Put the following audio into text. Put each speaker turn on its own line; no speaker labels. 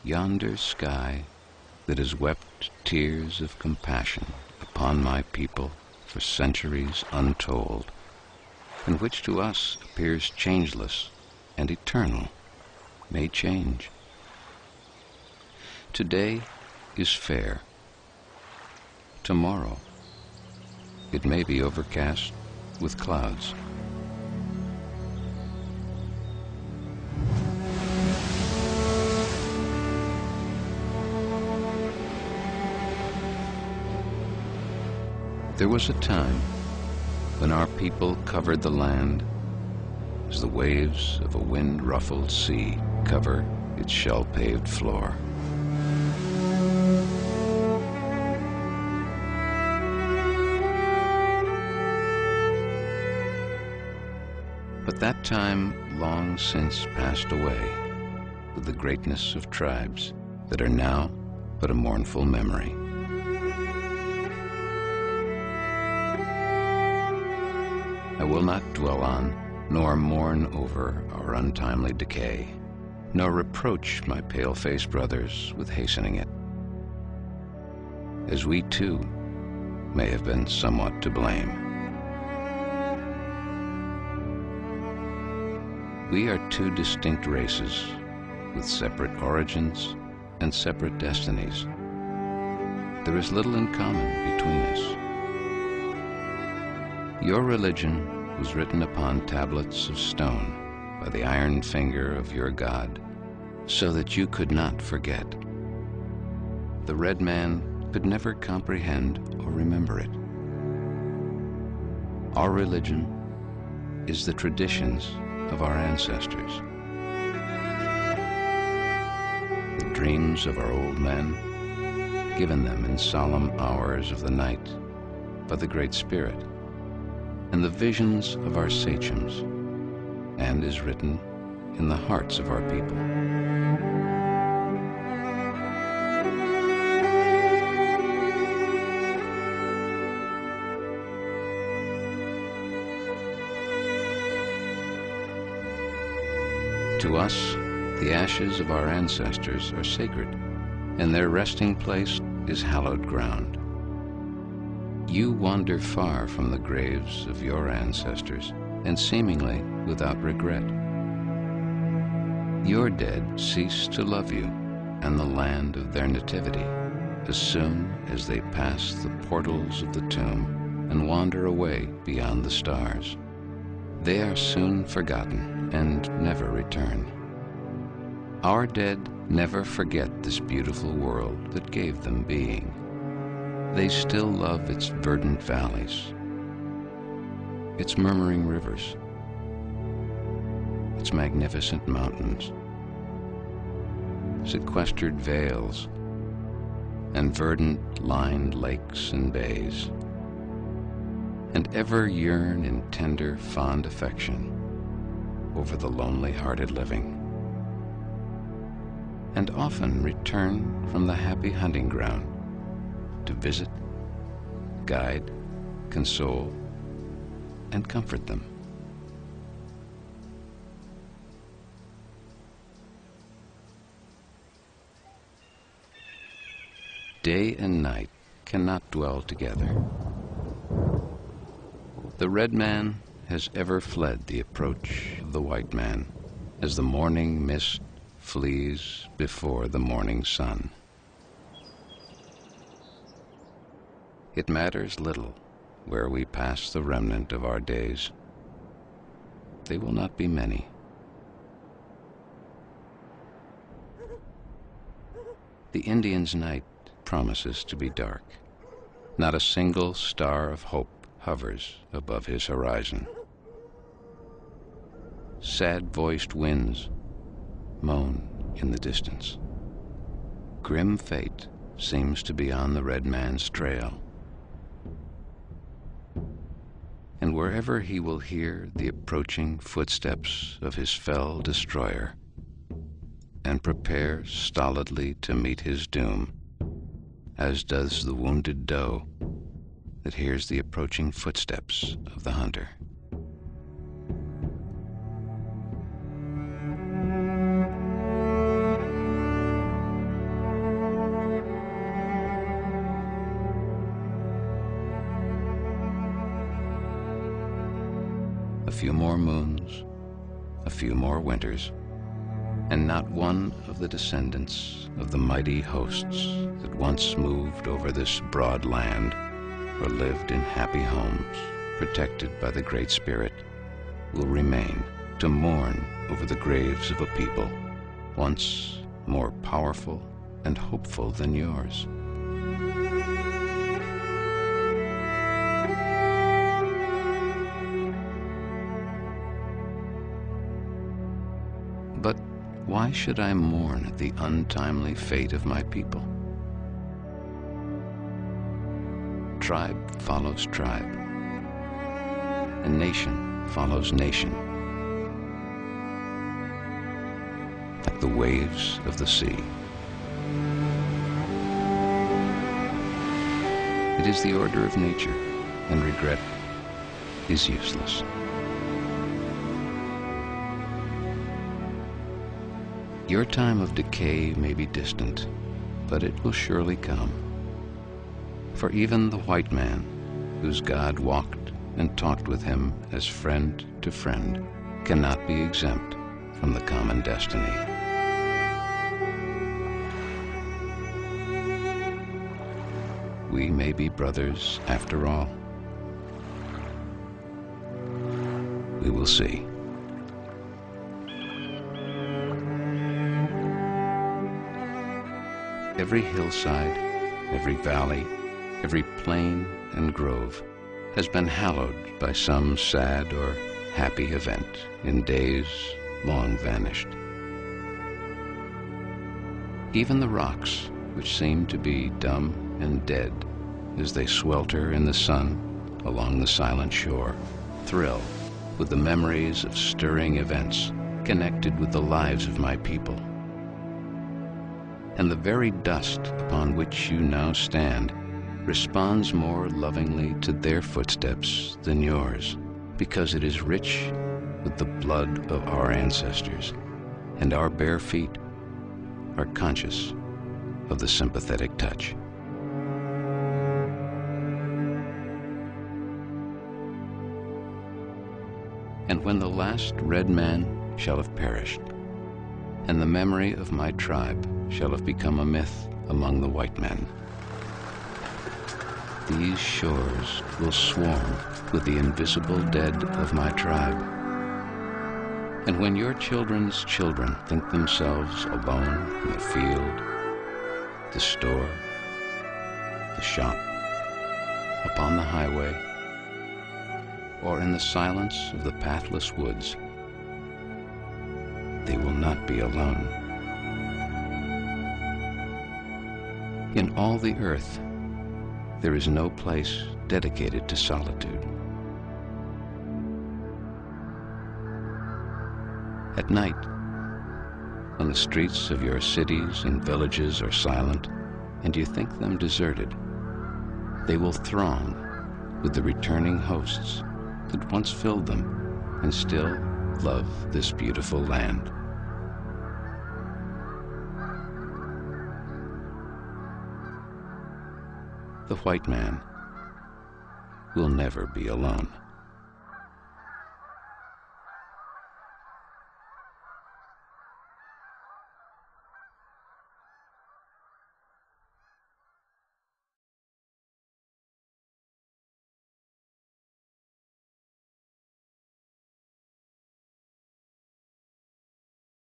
Yonder sky that has wept tears of compassion upon my people for centuries untold, and which to us appears changeless and eternal, may change. Today is fair. Tomorrow it may be overcast with clouds. There was a time when our people covered the land as the waves of a wind-ruffled sea cover its shell-paved floor. But that time long since passed away with the greatness of tribes that are now but a mournful memory. I will not dwell on, nor mourn over our untimely decay, nor reproach my pale-faced brothers with hastening it, as we too may have been somewhat to blame. We are two distinct races with separate origins and separate destinies. There is little in common between us. Your religion was written upon tablets of stone by the iron finger of your God, so that you could not forget. The red man could never comprehend or remember it. Our religion is the traditions of our ancestors. The dreams of our old men, given them in solemn hours of the night by the Great Spirit, and the visions of our sachems, and is written in the hearts of our people. To us, the ashes of our ancestors are sacred, and their resting place is hallowed ground. You wander far from the graves of your ancestors, and seemingly without regret. Your dead cease to love you and the land of their nativity as soon as they pass the portals of the tomb and wander away beyond the stars. They are soon forgotten and never return. Our dead never forget this beautiful world that gave them being. They still love its verdant valleys, its murmuring rivers, its magnificent mountains, sequestered vales, and verdant-lined lakes and bays, and ever yearn in tender, fond affection over the lonely-hearted living, and often return from the happy hunting ground to visit, guide, console, and comfort them. Day and night cannot dwell together. The red man has ever fled the approach of the white man, as the morning mist flees before the morning sun. It matters little where we pass the remnant of our days. They will not be many. The Indian's night promises to be dark. Not a single star of hope hovers above his horizon. Sad-voiced winds moan in the distance. Grim fate seems to be on the red man's trail. And wherever he will hear the approaching footsteps of his fell destroyer and prepare stolidly to meet his doom, as does the wounded doe that hears the approaching footsteps of the hunter. few more moons, a few more winters, and not one of the descendants of the mighty hosts that once moved over this broad land or lived in happy homes protected by the Great Spirit will remain to mourn over the graves of a people once more powerful and hopeful than yours. But why should I mourn at the untimely fate of my people? Tribe follows tribe, and nation follows nation, like the waves of the sea. It is the order of nature, and regret is useless. Your time of decay may be distant, but it will surely come. For even the white man, whose God walked and talked with him as friend to friend, cannot be exempt from the common destiny. We may be brothers after all. We will see. Every hillside, every valley, every plain and grove has been hallowed by some sad or happy event in days long vanished. Even the rocks, which seem to be dumb and dead as they swelter in the sun along the silent shore, thrill with the memories of stirring events connected with the lives of my people. And the very dust upon which you now stand responds more lovingly to their footsteps than yours, because it is rich with the blood of our ancestors, and our bare feet are conscious of the sympathetic touch. And when the last red man shall have perished, and the memory of my tribe shall have become a myth among the white men, these shores will swarm with the invisible dead of my tribe. And when your children's children think themselves alone in the field, the store, the shop, upon the highway, or in the silence of the pathless woods, they will not be alone. In all the earth, there is no place dedicated to solitude. At night, when the streets of your cities and villages are silent, and you think them deserted, they will throng with the returning hosts that once filled them and still love this beautiful land. The white man will never be alone.